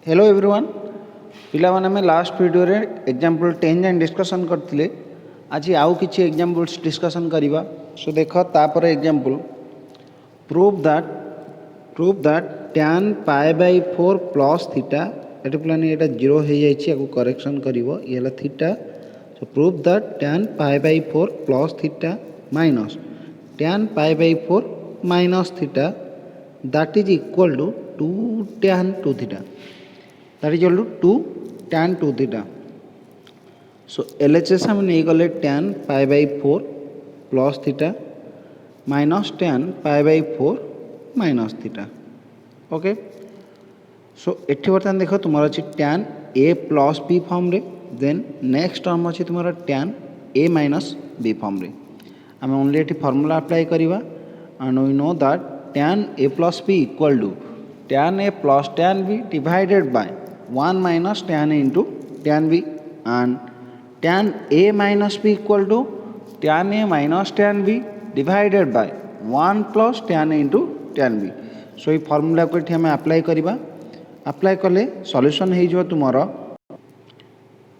Hello everyone पिला माने में लास्ट वीडियो रे एग्जांपल 10 जान डिस्कशन करथिले आज आउ किछि एग्जांपल्स डिस्कशन करिबा सो देखो तापर example prove that tan pi by 4 plus theta एटी प्लान एटा 0 हे जायछि आकु करेक्शन करिवो ये हला theta so prove that tan pi by 4 plus theta minus tan pi by 4 minus theta that is equal to 2 tan 2 theta that is equal to 2 tan 2 theta. So LHS हम नहीं गले tan pi by 4 plus theta minus tan pi by 4 minus theta. Okay. So एठी बर्तमान देखो तुम्हारा अच्छी tan a plus b form रे then next term अच्छी तुम्हारा tan a minus b form रे हमें ओनली एठी फार्मूला अप्लाई करिवा and we know that tan a plus b equal to tan a plus tan b divided by 1 minus tan a into tan b and tan a minus b equal to tan a minus tan b divided by 1 plus tan a into tan b. So ये formula को हमें apply करिबा apply कले solution हे जो तुमरो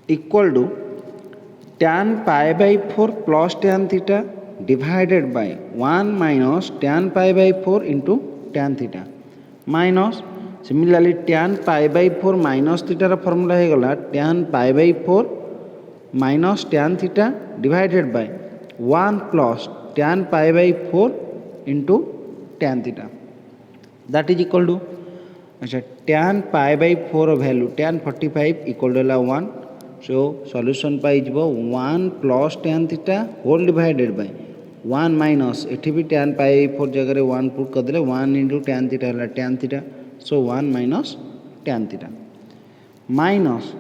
equal to tan pi by 4 plus tan theta divided by 1 minus tan pi by 4 into tan theta minus similarly tan pi by 4 minus theta रा formula हे गला tan pi by 4 माइनस tan थीटा divided by 1 plus tan pi by 4 into tan theta that is equal to अच्छा tan pi by 4 value tan 45 equal to 1 so solution पाई जिवो 1 plus tan theta whole divided by 1 minus एठी भी tan pi 4 जगह रे 1 put कर देले 1 into tan theta हला tan theta so 1 minus tan theta minus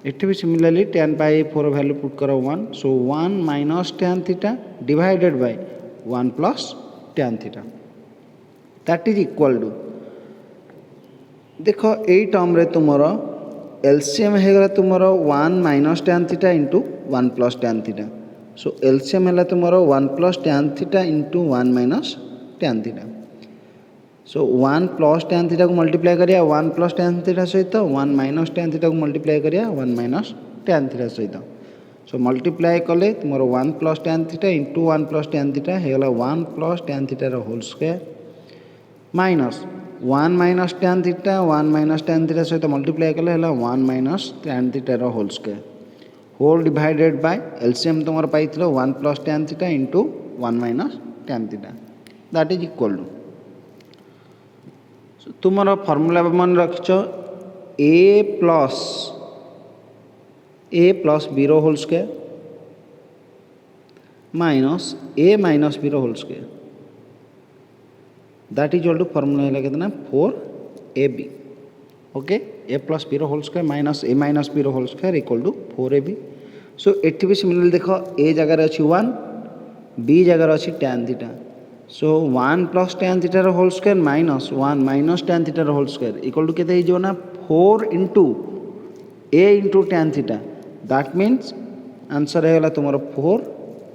इट भी similarly tan pi 4 value put करो 1 so 1 minus tan theta divided by 1 plus tan theta that is equal to देखो a term रे तुमरो LCM हे गला तुमरो 1 minus tan theta into 1 plus tan theta so LCM हैला तुमरो 1 plus tan theta into 1 minus tan theta सो 1 plus tan theta को multiply करिया 1 plus tan theta सहित 1 minus tan theta को multiply करिया 1 minus tan theta सहित so multiply कले तुम 1 plus tan theta into 1 plus tan theta हे गला 1 प्लस tan थीटा रो whole square minus 1 minus tan theta 1 minus tan theta सहित मल्टीप्लाई कले हला 1 माइनस tan थीटा रो whole square whole divided by LCM तुम पाइथिलो 1 plus tan theta into 1 minus tan theta that is equal to तुमर formula मन रखिछ a plus b रो whole square minus a minus b रो whole square that is equal to formula है कितना 4ab okay a plus b रो whole square minus a minus b रो whole square equal to 4ab so एठी भी similarly देखो a जगह रे अछि 1 b जगह रे अछि tan theta so 1 plus tan theta रो whole square minus 1 minus tan theta रो होल स्क्वायर इक्वल टू केते हे जो ना 4 into a into tan theta that means answer है तुमरो 4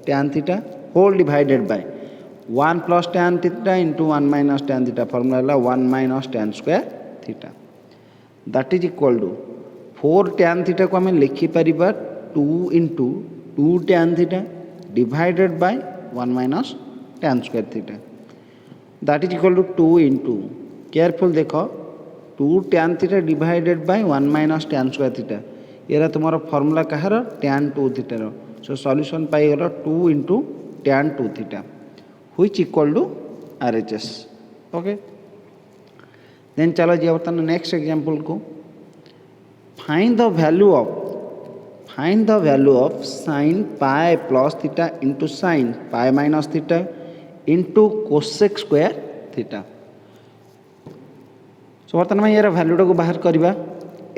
tan theta whole divided by 1 plus tan theta into 1 minus tan theta formula है 1 minus tan square theta that is equal to 4 tan theta को हमें लिखि परिबा 2 into 2 tan theta divided by 1 minus tan square theta that is equal to 2 into careful देखो 2 tan theta divided by 1 minus tan square theta ये तुम्हारा formula कहार tan 2 theta रो सो solution पाई गलो 2 into tan 2 theta which equal to RHS okay then चलो जी बर्तमान next example को find the value of sin pi plus theta into sin pi minus theta into cosec square theta so बर्तमान यार भैल्यूटा को बाहर करवा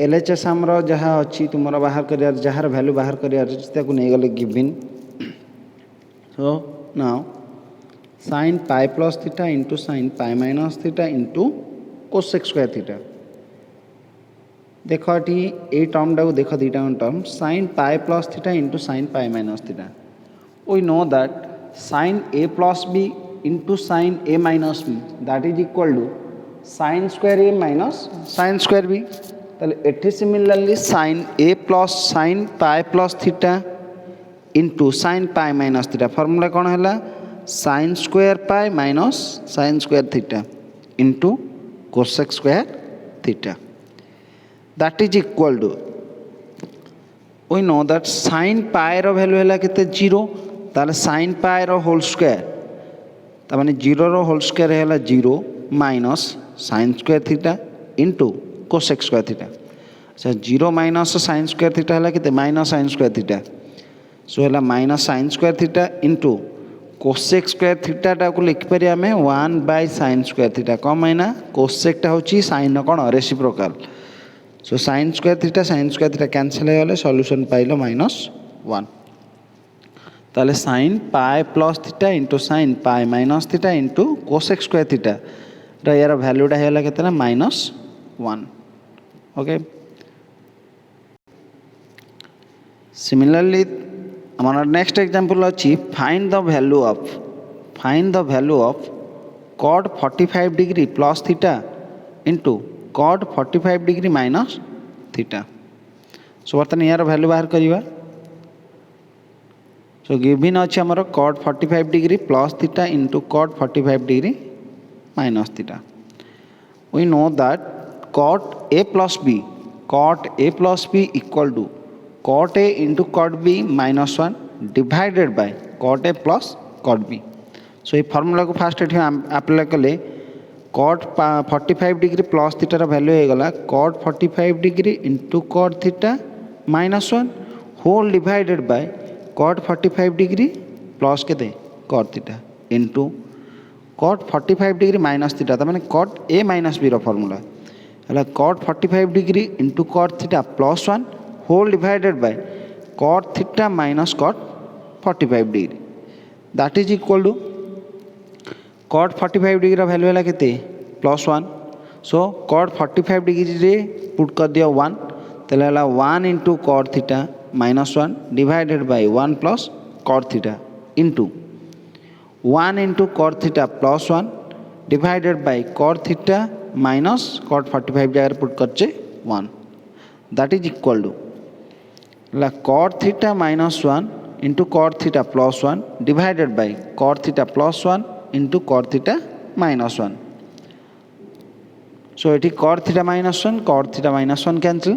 एलएचएस आमर जहाँ अच्छी तुम बाहर कर जार भैल्यू बाहर कर नहीं गले given so now sin pi plus theta into sin pi minus theta into cosec square theta देख ये टर्मटा को देख दुटा term sin pi plus theta into sin pi minus theta we know that sin a plus b into sin a minus b that is equal to sin square a minus sin square b ताले एठी similarly sin a plus sin pi plus theta into sin pi minus theta formula कौन है sin square pi minus sin square theta into cosec square theta that is equal to we know that sin pi रो value है केते 0 ताले sin pi रो whole square ता माने 0 रो होल स्क्वायर है 0 minus sin square theta into cosec square theta अच्छा 0 माइनस sin स्क्वायर थीटा है केते minus sin square theta so है minus sin square theta into cosec square theta टा को लिख पारे हमें 1/sin स्क्वायर थीटा कम है ना कोसेक टा होची sin कोन रेसिप्रोकल सो sin स्क्वायर थीटा कैंसिल हो गले सॉल्यूशन पाइलो -1 ताले sin pi plus theta into sin pi minus theta into cosec square theta रा यार वैल्यूटा है केतना -1 ओके सिमिलरली हमारा नेक्स्ट एग्जांपल अछि find the value of cot 45 degree plus theta into cot 45 degree minus theta so बर्तमान यार value बाहर करिवा so given अछि हमर cot 45 degree plus theta into cot 45 degree minus theta we know that cot a plus b equal to cot a into cot b -1 divided by cot a plus cot b so ये formula को first एठी apply कले cot 45 degree plus थीटार value हो गला cot 45 degree into cot theta -1 whole divided by cot 45 degree plus के cot theta into cot 45 degree minus theta तो माने cot a माइनस b रो फॉर्मूला है cot 45 degree into cot theta +1 whole divided by cot theta minus cot 45 degree that is equal to cot 45 degree रो value है केते +1 so cot 45 degree रे put कर दियो 1 तले हला 1 into cot theta -1 divided by 1 plus cot theta into 1 into cot theta +1 divided by cot theta minus cot 45 जगह put करचे 1 दैट इज इक्वल टू ला cot theta -1 into cot theta +1 divided by cot theta +1 into cot theta -1 so ये cot theta -1 cancel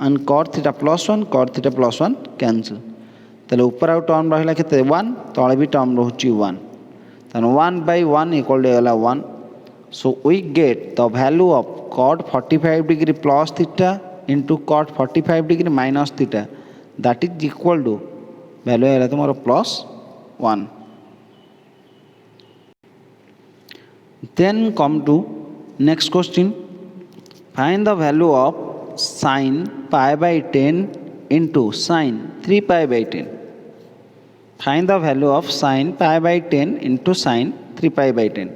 and cot theta +1 cancel ताले ऊपर आउ term रहिला केते 1 तळे भी टर्म रहउची 1 तन 1/1 equal to 1 so we get the value of cot 45 degree plus theta into cot 45 degree minus theta that is equal to value है तुम्हारा +1 then come to next question find the value of sin pi by 10 into sin 3 pi by 10 find the value of sin pi by 10 into sin 3 pi by 10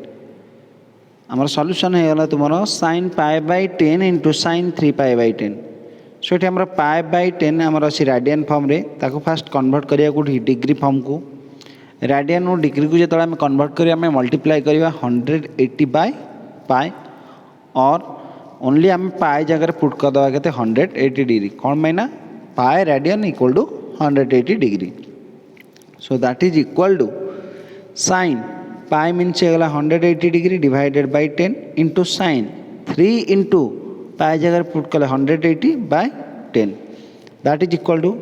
आमर solution है गला तुम्हारा sin pi by 10 into sin 3 pi by 10 सो ये हमरा pi by 10 हमर अछि radian form रे ताको फास्ट कन्वर्ट करिया को डिग्री फॉर्म को रेडियन और डिग्री को जो आम कन्वर्ट करिया आम मल्टीप्लाई करिया 180 बाय पाई और ओनली आम पाई जगह पुट कर दवा के 180 डिग्री कौन पाइना pi radian equal to 180 degree so that is equal to sine pi means गला 180 degree divided by 10 into sine 3 into pi जगह पुट कले 180 by 10 that is equal to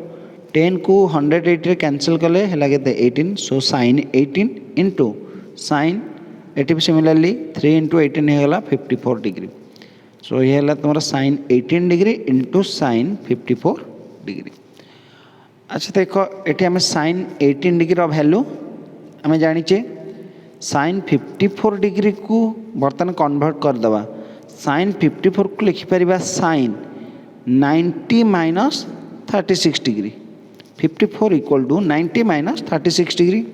10 को 180 कैंसिल कले है 18 सो साइन 18 इंटू साइन एटी similarly 3 into 18 है 54 degree so ये है तुम्हारा sine 18 degree into sine 54 degree अच्छा देखो ये आम साइन 18 डिग्री वैल्यू आम जाचे साइन 54 डिग्री को बर्तमान कन्वर्ट करदे साइन 54 को लिखिपर sine 90 minus 36 degree 54 equal to 90 minus 36 degree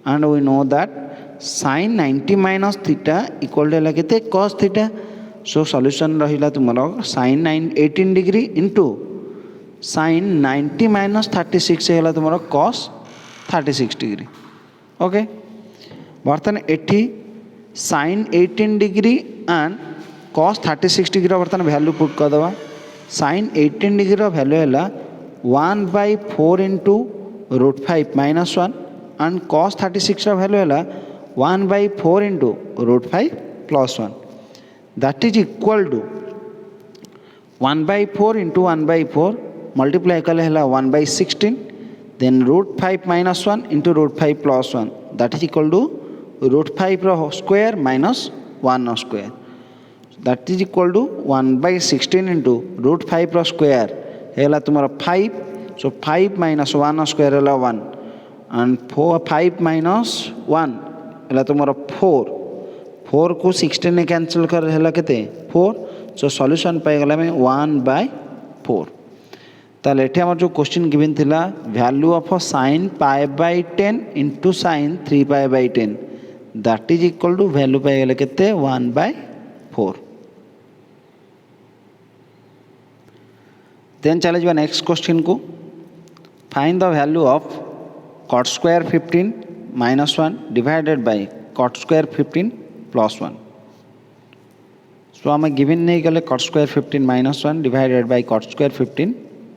and we know that sin 90 minus theta equal to cos theta so solution rahila tumaro sin 18 degree into sin 90 minus 36 hela tumaro cos 36 degree okay बर्तमान एठी sin 18 degree and cos 36 degree बर्तमान value put कर दवा sin 18 degree value है 1/4 into √5 minus 1 and cos 36 value है 1/4 into √5 plus 1 that is equal to 1/4 into 1/4 multiply कले है 1/16 then √5 minus 1 into √5 plus 1 that is equal to √5 रो square minus 1 square that is equal to 1/16 into √5 रो square है तुम 5 सो 5 minus 1 square है 1 and 5 minus 1 है तुम 4 को 16 ने कैंसल कर है के 4 सो सॉल्यूशन पाईगला में 1/4 ताले एठी हमर जो क्वेश्चन गिवन थिला value of sin π/10 into sin 3π/10 that is equal to value पाईगला केते 1/4 देन चले जा नेक्स्ट क्वेश्चन को find the value of cot square 15 minus 1 divided by cot square 15 plus 1 so आम गिवन नहीं गले cot square 15 minus 1 divided by cot square 15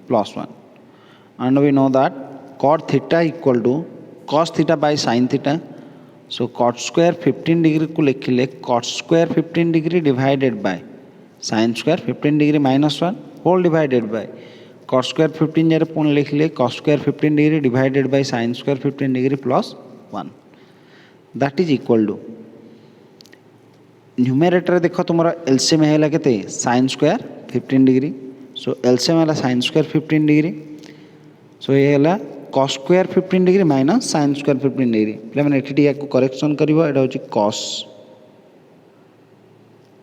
plus 1 and we know that cot theta equal to cos theta by sin theta so cot square 15 degree को लिखिले cot square 15 degree divided by sin square 15 degree minus 1 whole divided by cos square 15 जरे पुन लिखिले cos square 15 degree divided by sin square 15 degree plus 1 that is equal to numerator देखो तुम LCM है के sin square 15 degree so LCM है sin square 15 degree so ये है cos square 15 degree minus sin square 15 degree पे ये correction कर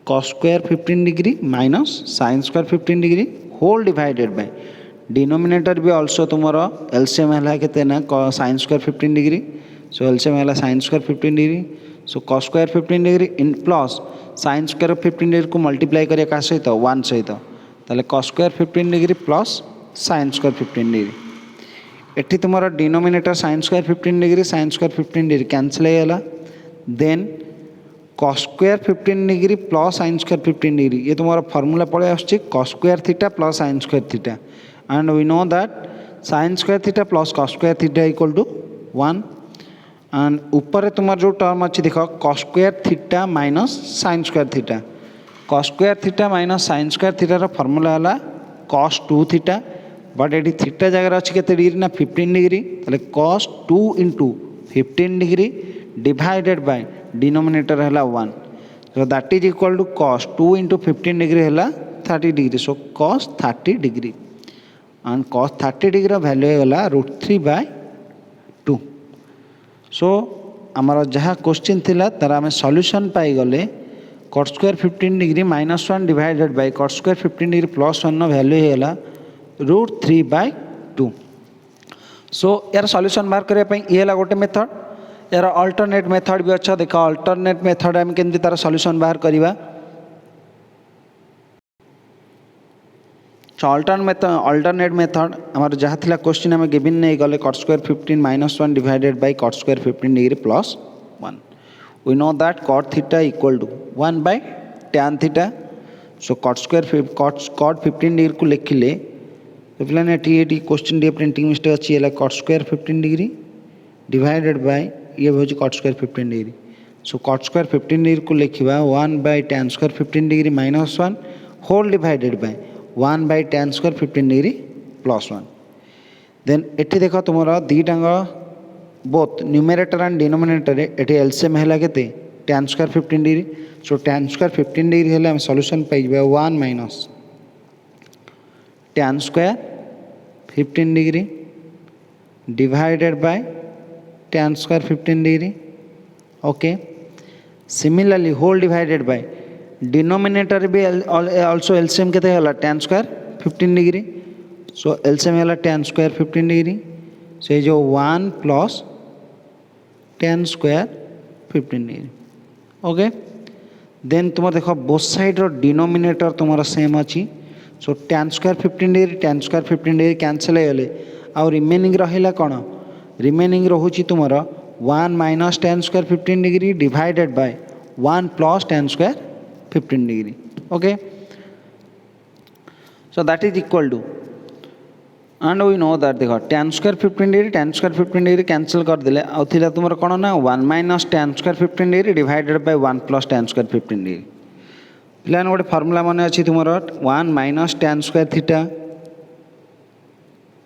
cos square 15 degree minus sin square 15 degree whole divided by denominator भी ऑल्सो तुम एलसीएम है के sin square 15 degree so LCM है sin square 15 degree so cos square 15 degree in plus sin square 15 degree को multiply करिए का सहित 1 सहित ताले cos square 15 degree plus sin square 15 degree एठी तुम denominator sin square 15 degree sin square 15 degree cancel होगा then cos square 15 degree plus sin square 15 degree ये तुम्हारा फॉर्मूला पड़े आसछि cos square theta plus sin square theta and we know that sin square theta plus cos square theta equal to 1 and ऊपर तुम्हार जो term अच्छी देख cos square theta minus sin square theta cos square theta minus sin square थीटार formula है cos 2 theta but ये theta जगह अच्छी के डिग्री ना 15 डिग्री ताले cos 2 into 15 degree divided by denominator है 1 so that is equal to cos 2 into 15 degree है 30 degree so cos 30 degree and cos 30 degree value है √3/2 सो आमर जहाँ क्वेश्चन थिला तार आम सॉल्यूशन पाई गले cot square 15 degree minus 1 divided by cot square 15 degree plus 1 value है √3/2 सो यार सॉल्यूशन बाहर करने ये गोटे मेथड यार अल्टरनेट मेथड भी अच्छा देखा अल्टरनेट मेथड आम केमती तार सॉल्यूशन बाहर करवा अल्टरनेट मेथड आमर जहाँ थिला क्वेश्चन आम गिवन नहीं गले cot square 15 minus 1 divided by cot square 15 degree plus 1 we know that cot theta equal to 1/tan theta so cot 15 degree को लिखिले तो पिलाने ये क्वेश्चन टी प्रिंटिंग मिस्टेक अच्छी है cot square 15 degree divided by ये हूँ cot square 15 degree so cot square 15 degree को लिखा 1/tan square 15 degree minus 1 whole divided by 1/tan square 15 degree plus 1 then एटी देख तुम दीटांग बोथ न्यूमरेटर एंड डिनोमिनेटर एटी एलसीएम है के tan square 15 degree so tan square 15 degree है सॉल्यूशन पाई 1 minus tan square 15 degree divided by tan square 15 degree okay similarly whole divided by denominator भी ऑल्सो एलसीएम के tan square 15 degree so LCM है tan square 15 degree से जो 1 plus tan square 15 degree okay then तुम देख both side रो denominator तुम same अच्छी so tan square 15 degree tan square 15 degree cancel होगले आउ रिमेनिंग रहा कौन रिमेनिंग रोचे तुम 1 minus tan square 15 degree divided by 1 plus tan square 15 degree okay So that is equal to, and we know that देखो tan square 15 degree tan square 15 degree cancel कर देले आउ थिला तुमर कोन ना 1 minus tan square 15 degree divided by 1 plus tan square 15 degree पिलान गोटे फार्मूला माने अछि तुमर 1 minus tan square theta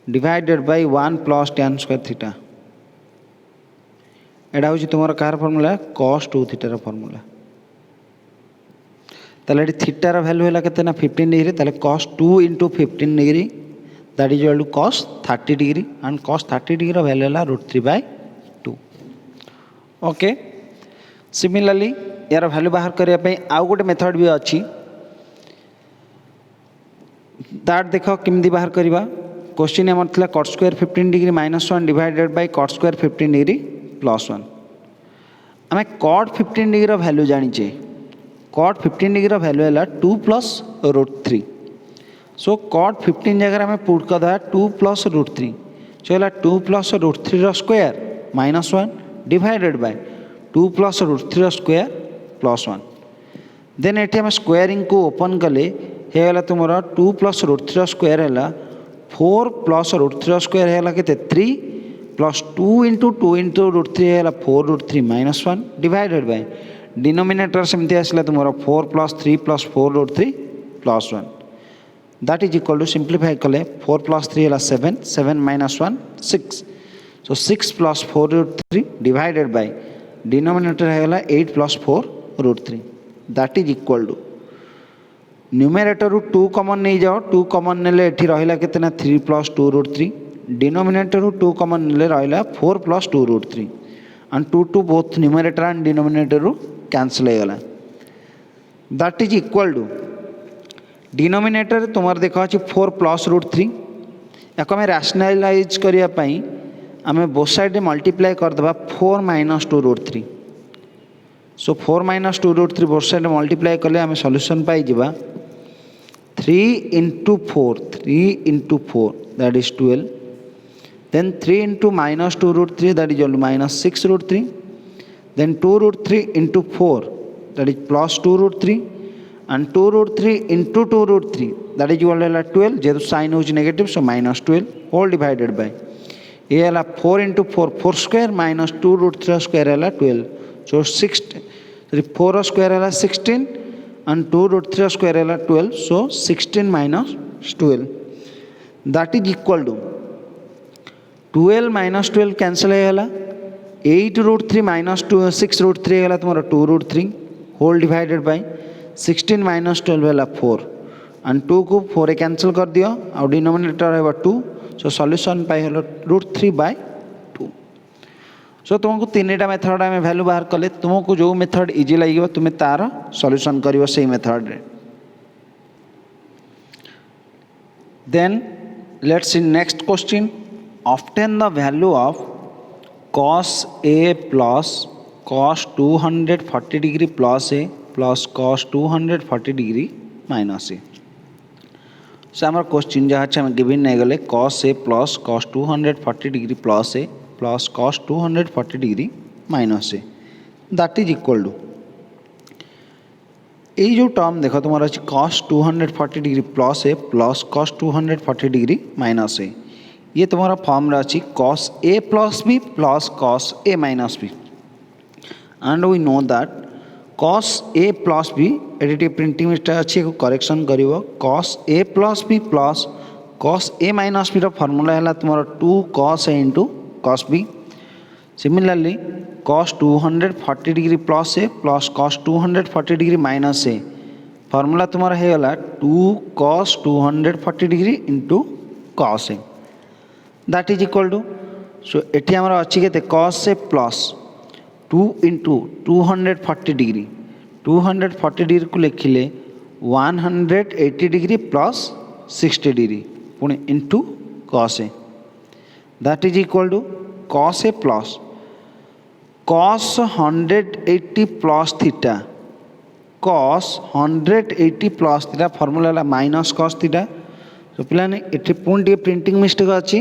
divided by 1 plus tan square theta एडा होछि तुमर कार फार्मूला cos 2 थीटा रो फार्मूला ताले थीटा रो वैल्यू हैला केते ना 15 डिग्री ताले cos 2 * 15 degree that is equal to cos 30 degree and cos 30 degree value है √3/2 ओके सिमिलरली यार वैल्यू बाहर करिया पे आउ गोटे मेथड भी अछि दैट देखो किमदी बाहर करबा क्वेश्चन हमर थला cot square 15 degree -1 divided by cot square 15 degree +1 हमें cot 15 degree रो वैल्यू जानि छे cot 15 degree रो वैल्यू है 2 + √3 सो cot 15 जगह हमें पुट कर दा 2 + √3 चला 2 + √3 रो स्क्वायर -1 डिवाइडेड बाय 2 + √3 रो स्क्वायर +1 देन एठी हम स्क्वायरिंग को ओपन कले हे गला तुमरा 2 + √3 रो स्क्वायर हैला 4 + √3 रो स्क्वायर हैला केते 3 + 2 * 2 * √3 हैला 4 √3 -1 डिवाइडेड बाय डिनोमिनेटर सेमति आसला तुमरा 4 + 3 + 4 √3 +1 that is equal to simplify कले 4 + 3 है 7 7 - 1 6 so 6 + 4 √3 divided by denominator है 8 + 4 √3 that is equal to numerator रू 2 कॉमन नहीं जाओ 2 कॉमन नेले एठी रहिला केतना 3 + 2 √3 डिनोमिनेटर रू 2 कॉमन नेले रहिला 4 + 2 √3 and 2 both numerator and denominator रू कैंसिल हो गला that is equal to denominator तुमार देखा अच्छी 4 + √3 या आम रैशनलाइज करने आम बोथ साइड मल्टीप्लाई करदे 4 - 2 √3 सो 4 - 2 √3 बोथ साइड मल्टीप्लाई कले आम सॉल्यूशन पाई जिबा 3 × 4 3 × 4 that is 12 then 3 × -2 √3 that is -6 √3 then 2 √3 × 4 that is +2 √3 and 2 √3 × 2 √3 that is equal to 12 जेहेतु साइन हो negative so -12 whole divided by ये है 4 × 4 4 स्क्वायर -2 √3 स्क्वायर है 12 सो 6 4 स्क्वायर है 16 and 2 √3 स्क्वायर है 12 सो 16 - 12 that is equal to 12 - 12 cancel है 8 √3 - 2 6 √3 है तुम्हारा 2 √3 होल डिवाइडेड बाय 16 - 12 है 4 and 2 को 4 कैंसिल कर दियो और डिनोमिनेटर है 2 सो सॉल्यूशन पाई हलो √3/2 सो तुमको तीनटा मेथड में वैल्यू बाहर कले तुमको जो मेथड इजी लगे तुम्हें तार सॉल्यूशन करिवो सेही मेथड रे then let's see next question obtain the value of cos a plus cos 240 degree plus a plus cos 240 degree minus a so आमर क्वेश्चन जहाँ हम गिवन नहीं गले cos a plus cos 240 degree plus a plus cos 240 degree minus a that is equal to ये जो term देखो तुम्हारा अच्छी cos 240 degree plus a plus cos 240 degree minus a ये तुम्हारा फॉर्म अच्छी cos a plus b plus cos a minus b and we know that cos a plus b additive printing mistake अच्छी correction करिवो cos a plus b plus cos a minus b रो formula है तुम्हारा 2 cos a into cos b similarly cos 240 degree plus a plus cos 240 degree minus A formula तुम्हारा है 2 cos 240 degree into cos a that is equal to so एटी आमर अच्छी के cos a plus 2 into 240 degree 240 degree को लिखिले 180 degree plus 60 degree पुणे into cos a that is equal to cos a plus cos 180 plus theta cos 180 plus theta formula है minus cos theta तो पिलाने एठी पुणी प्रिंटिंग मिस्टेक अच्छी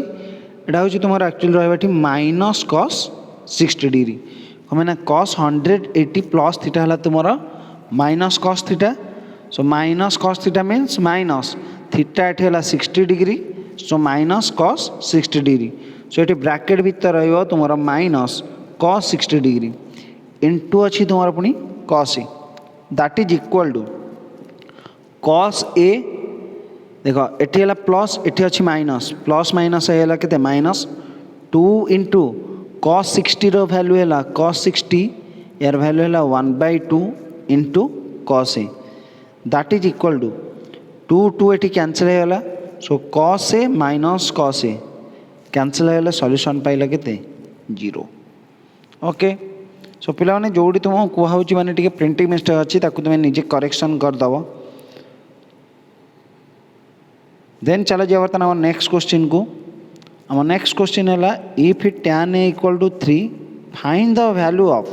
एटा हूँ तुम एक्चुअली रही माइनस cos 60 डिग्री कमें cos 180 प्लस थीटा है तुम minus cos theta so minus cos theta means minus theta एठी हला 60 degree so minus cos 60 degree so ये ब्रैकेट भीतर रहिबो तुमरा माइनस कॉस 60 डिग्री इनटू अछि तुमरा पुनी cos a that is equal to cos a देखो एठी हला प्लस एठी अछि माइनस प्लस माइनस हला केते माइनस 2 इंटू कॉस 60 रो वैल्यू हला कॉस 60 यार वैल्यू हला 1/2 into cos a that is equal to 2 2 एठी कैंसिल हला so cos a minus cos a cancel हला सॉल्यूशन पाइला केते 0 ओके सो पिला माने जोडी तुम कुहा होची माने टिके प्रिंटिंग मिस्टेक अछि ताकू तुम निजे करेक्शन कर दबो देन चलो जे बर्तन हम नेक्स्ट क्वेश्चन को हम नेक्स्ट क्वेश्चन है if tan a equal to 3 find the value of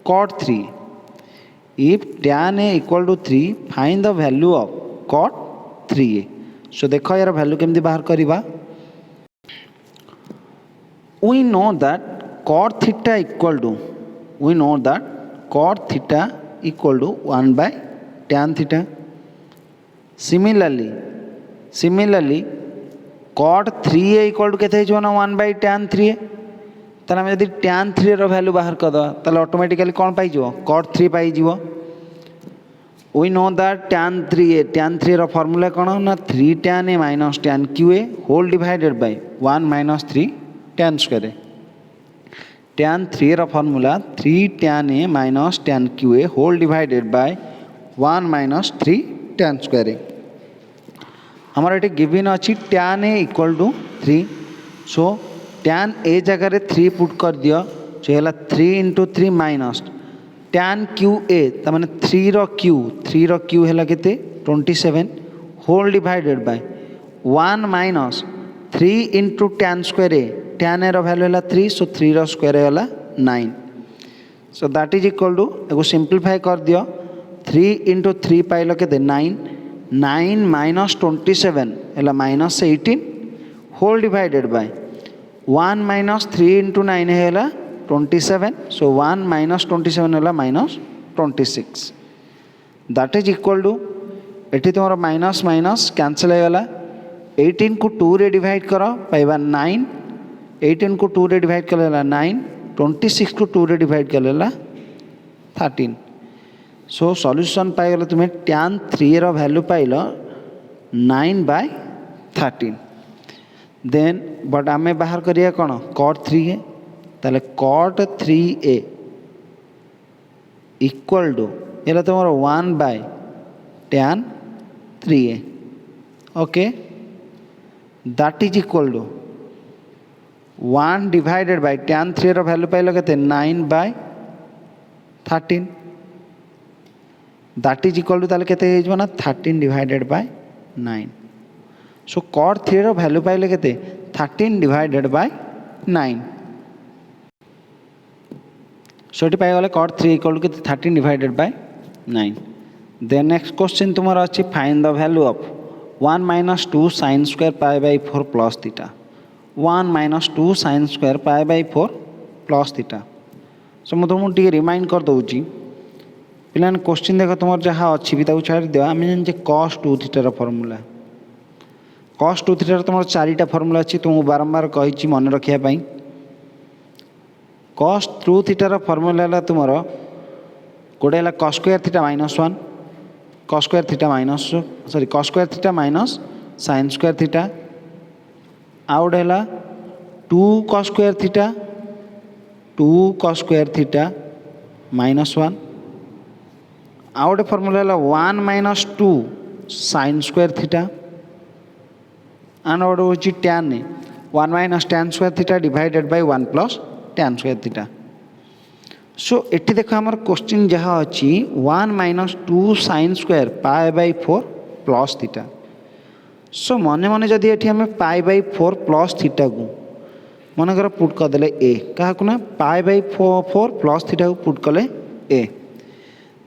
cot 3 if tan a equal to 3 find the value of cot 3a so देखो यार वैल्यू केमती बाहर करिबा we know that cot theta equal to cot theta equal to 1 by tan theta similarly cot 3a equal to केते हो ना 1 by tan 3a ताला हम यदि tan 3 रो वैल्यू बाहर कर दो ताला ऑटोमेटिकली कोन पाई जीवो cot 3 पाई जीवो we know that tan 3 रो फार्मूला कोन ना 3 tan a minus tan qa whole divided by 1 minus 3 tan square tan 3 रो formula 3 tan a minus tan qa whole divided by 1 minus 3 tan square हमारा ये given अच्छी tan a equal to 3 so tan a जगह 3 put कर दियो so है 3 into 3 minus tan qa तमाने 3 रो q है केते 27 whole divided by 1 minus 3 into tan square a tan a रो वैल्यू है 3 सो 3 रो स्क्वायर है 9 so that is equal to एगो सिंपलीफाई कर दियो 3 इंटू 3 पाइल केते 9 minus 27 है minus 18 whole divided by 1 minus 3 into 9 है 27 so 1 minus 27 है minus 26 that is equal to एठी तुम्हारा माइनस माइनस कैंसिल है 18 को 2 रे डिवाइड करो पाइबा 9 18 को 2 रे डिवाइड कर 9 26 को 2 रे डिवाइड कर 13 सो सॉल्यूशन पाइल तुम्हें tan 3 रो वैल्यू पाइल 9 by 13 देन बट आम बाहर करिया कौन cot 3a ताले cot 3a इक्वल टू ये तुम 1 by tan 3a okay that is equal to 1 divided by tan 3 रो वैल्यू पाइल केते 9 by 13 that is equal to ताले केते हेजबो ना 13 डिवाइडेड बाय 9 सो cot 3 रो वैल्यू पाइले केते 13 डिवाइडेड बाय 9 सो एटी पाइ गले cot 3 इक्वल टू केते 13 divided by 9 then next question तुम्हारा अछि find the value of 1 minus 2 sin square pi by 4 plus theta 1 minus 2 sin square pi by 4 plus theta सो मु तुमको टी रिमाइंड कर दउची पिलान क्वेश्चन देखो तुम जहाँ अच्छी भी छाड़ दिया आम जान cos 2 theta formula cos 2 theta तुम 4टा फर्मूला अच्छी तुमको बारंबार कही मन रखापी cos 2 थीटार फर्मूला तुम गोटे है cos square theta minus 1 cos square theta minus sorry cos square theta minus sin square theta आउ गोटे है 2 cos स्क्वायर थीटा माइनस 1 आउ गोटे फर्मूला है 1 minus 2 sin square theta and गोटे हूँ tan 1 minus tan square theta divided by 1 plus tan square theta so eighty देखो आमर क्वेश्चन जहाँ अच्छी 1 minus 2 sin square pi by 4 plus theta so मने मने जदि एटी हमें पाई by 4 plus थीटा को मन कर पुट करदे ए क्या ना पाई by 4 plus थीटा को पुट कले ए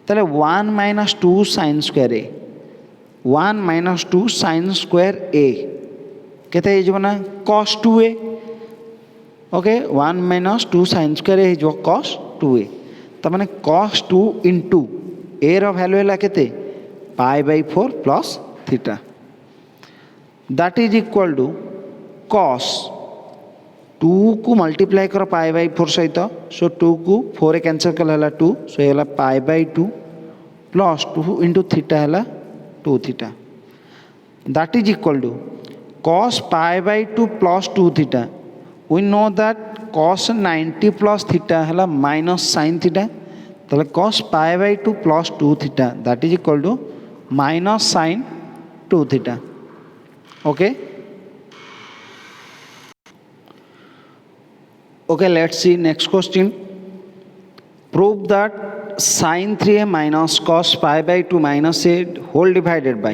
ताले 1 minus 2 sin square a 1 minus 2 sin square a केते हे ना cos 2a okay 1 minus 2 sin square हे जो cos 2a त माने cos 2 into a रो वैल्यू है केते पाई by 4 plus थीटा that is equal to cos 2 को मल्टीप्लाई कर पाई बाई 4 सहित सो 2 को 4 कैंसल कला 2 सो ये pi by 2 plus 2 into theta है 2 theta that is equal to cos pi by 2 plus 2 theta we know that cos 90 plus theta है minus sine theta तो cos pi by 2 plus 2 theta that is equal to minus sine 2 theta okay Okay, let's see next question. Prove that sin 3a minus cos pi by 2 minus a whole divided by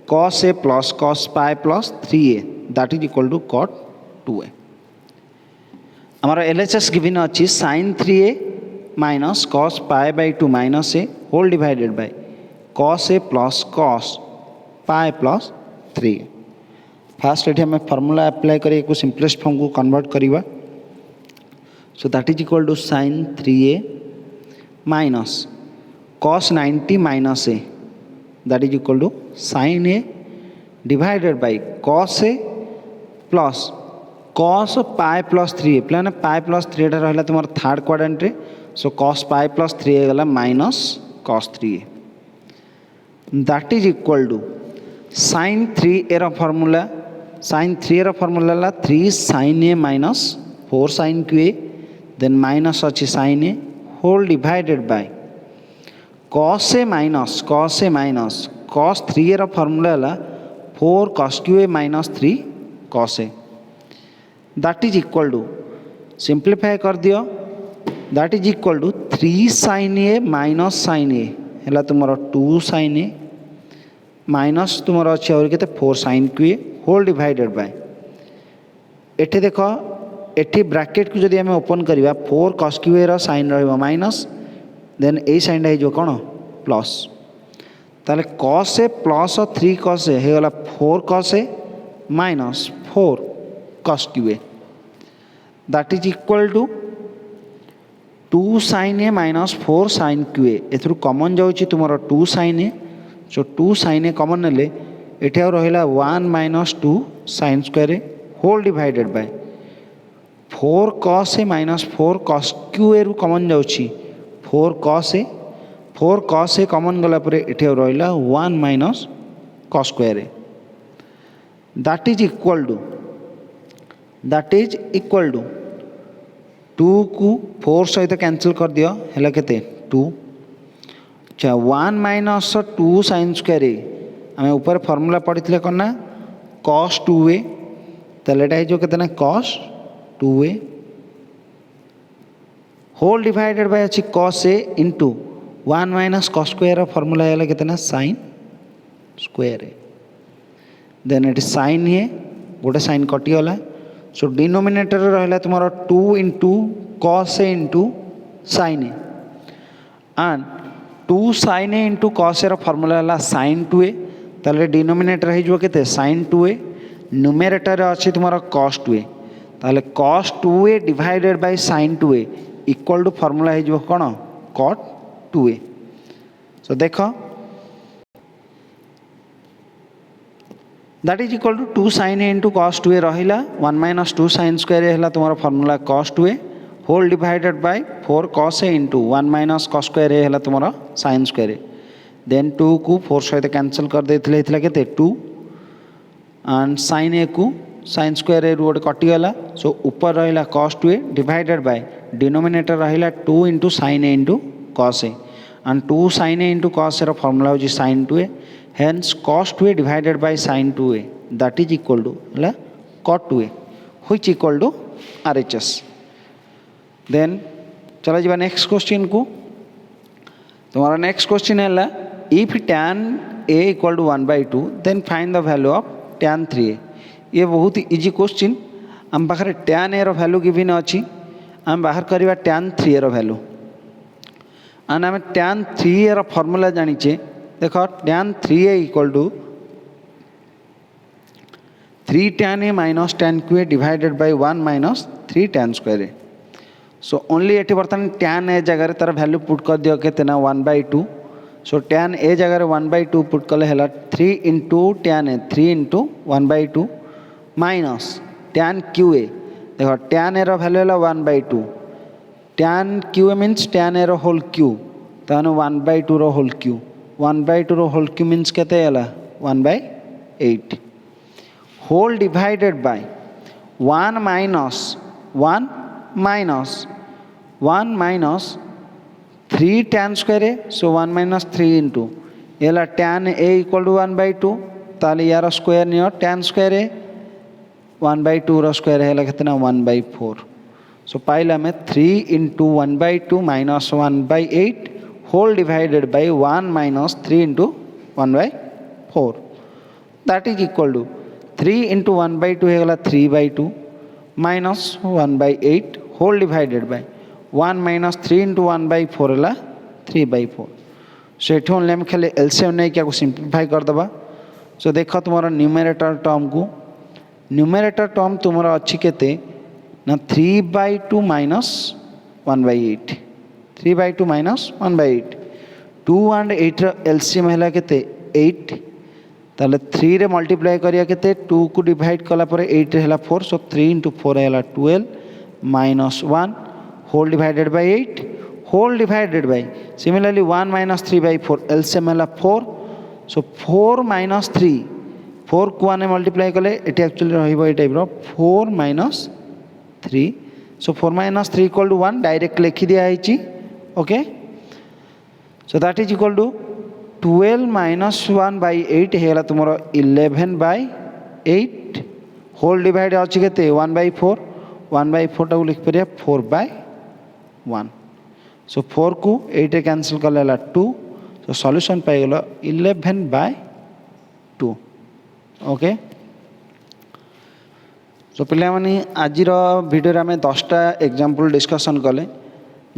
cos a plus cos pi plus 3a that is equal to cot 2a. हमारा LHS given अच्छी sin 3a minus cos pi by 2 minus a whole divided by cos a plus cos pi plus 3a. First ये हमें formula apply करिए को simplest form को convert करिवा so that is equal to sin 3a minus cos 90 minus a that is equal to sin a divided by cos a plus cos pi plus 3a plan pi plus 3 टा रहला तुम third quadrant रे so cos pi plus 3a गला minus cos 3a that is equal to sin 3a रा formula sin 3a रा formula La 3 sin a minus 4 sin qa then minus अच्छी sin a whole divided by cos a minus cos 3a रा formula La 4 cos qa minus 3 cos a that is equal to simplify कर दियो that is equal to 3 sin a minus sin a है तुम्हारा 2 sin a minus तुम्हारा अच्छे और कहते 4 sin qa whole divided by एठे देखो एठी ब्रैकेट को जदि आम ओपन करवा 4 cos qa रा साइन रहिबा माइनस देन ए साइन टा हो कौन प्लस ताले cos a plus 3 cos a हे गला 4 cos a minus 4 cos qa that is equal to 2 sin a minus 4 sin qa एथरु कॉमन जाउची तुमरो 2 sin a सो 2 sin a कॉमन नेले एठी आ रहिला 1 minus 2 sin square a whole divided by 4 cos a minus 4 cos qa रु common जाउची 4 cos a कॉमन गला परे एठी रहिला 1 minus cos square a that is equal to 2 को 4 सहित कैंसिल कर दियो हैला केते 2 अच्छा 1 minus 2 sin square a हमें ऊपर फार्मूला पढ़िथिले कोना cos 2a तले एटा जो केते ना cos 2a whole divided by अच्छी cos a into 1 minus cos square formula है कितना sin स्क्वायर है देन इट sin है गोटे sin कटिगला सो डिनोमिनेटर रहा तुम्हारा 2 into cos a into sin a and 2 sin a into cos a formula है sin 2a ताले डिनोमिनेटर हो केते sin 2a न्यूमरेटर अच्छी तुम्हारा cos 2a ताले cos 2a divided by sin 2a equal to formula हो कौन cot 2a सो देख that is equal to 2 sin a into cos 2a रहा 1 माइनस 2 sin स्क्वायर है तुम्हारा formula cos 2a whole divided by 4 cos a into 1 minus cos square है तुम्हारा sin square then 2 को 4 सहित कैंसल कर देते के 2 एंड sin a को sin स्क्वायर गोटे कटिगला सो ऊपर रहा cos 2a divided by denominator रहा 2 into sin a into cos a and 2 sin a into cos a formula हो sin 2a hence cos 2a divided by sin 2a that is equal to cot 2a which equal to RHS then चला जा next question को तुम्हारा next question है if tan a equal to 1/2 then find the value of tan 3a ये बहुत ही easy question आम पाखे tan a value given अच्छी आम बाहर करवा tan 3a वैल्यू एंड आम tan 3a फॉर्मूला जानीचे देख tan 3a equal to 3 tan a minus tan qa divided by 1 minus 3 tan square a so only ये बर्तमान tan a जगह तार वैल्यू पुट कर दियो के 1/2 सो tan ए जगह 1/2 पुट कले है 3 into tan a 3 into 1/2 minus tan cube a देखो tan ए भैल्यू है 1/2 tan cube a means tan a whole cube ताने 1/2 whole cube 1/2 whole cube means केते है 1/8 whole divided by 1 minus 3 tan square है so 1 minus 3 into ये tan a equal to 1/2 ताले यार square नहीं tan स्क्वायर है 1/2 स्क्वायर है कितना 1/4 सो पाइल हमें 3 into 1/2 minus 1/8 whole divided by 1 minus 3 into 1/4 that is equal to 3 into 1/2 है 3/2 minus 1/8 whole divided by 1 minus 3 into 1/4 है 3/4 सो ये ओनली आम खाली एलसीएम नहीं क्या सिंप्लीफाई करदे सो देख तुम न्यूमरेटर टर्म को न्यूमरेटर टर्म तुम अच्छी केते ना 3/2 माइनस 1/8 3/2 माइनस 1/8 2 and 8 एलसीएम है केते 8 ताले 3 रे मल्टीप्लाई करिया केते 2 को डिवाइड कला पर 8 रे हला 4 सो 3 इंटू 4 है 12 minus 1 whole divided by 8 whole divided by similarly 1 minus 3/4 LCM है 4 सो 4 माइनस 3 4 को 1 मल्टीप्लाई कले एटी एक्चुअली रहिबो ए टाइप रो 4 minus 3 so 4 minus 3 equal to 1 direct लिखि दिया है okay so that is equal to 12 minus 1/8 है तुम 11/8 होल डिवाइड अच्छी के 1/4 1/4 टाक लिख पारे 4/1 सो 4 को 8 कैंसिल कले 2 सो सॉल्यूशन पाइगल 11/2 ओके सो पे मैंने आज भिडियो आम 10टा एग्जांपल डिस्कसन कले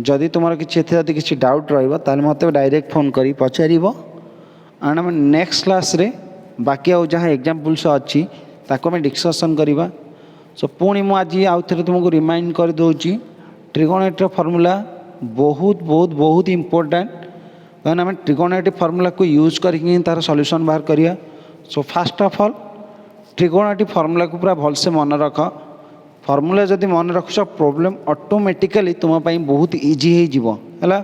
जदि तुम किसी डाउट रही मत डायरेक्ट फोन कर पचार एंड आम नेक्स्ट क्लास रे बाकी आउ जहाँ एग्जांपल्स अच्छी ताको आम डिस्कसन करवा सो पुणी मुझे आज आउ थे तुमको रिमाइंड कर दूसरी ट्रिगोनोमेट्री फॉर्मूला बहुत बहुत बहुत इंपोर्टेंट कहना आम ट्रिगोनोमेट्री फॉर्मूला को यूज करके तार सॉल्यूशन बाहर करिया so fast of all trigonometry formula को पूरा भलसे मन रख फॉर्मूला जदि मन रखुच प्रॉब्लम ऑटोमेटिकली तुम बहुत इजी हो है।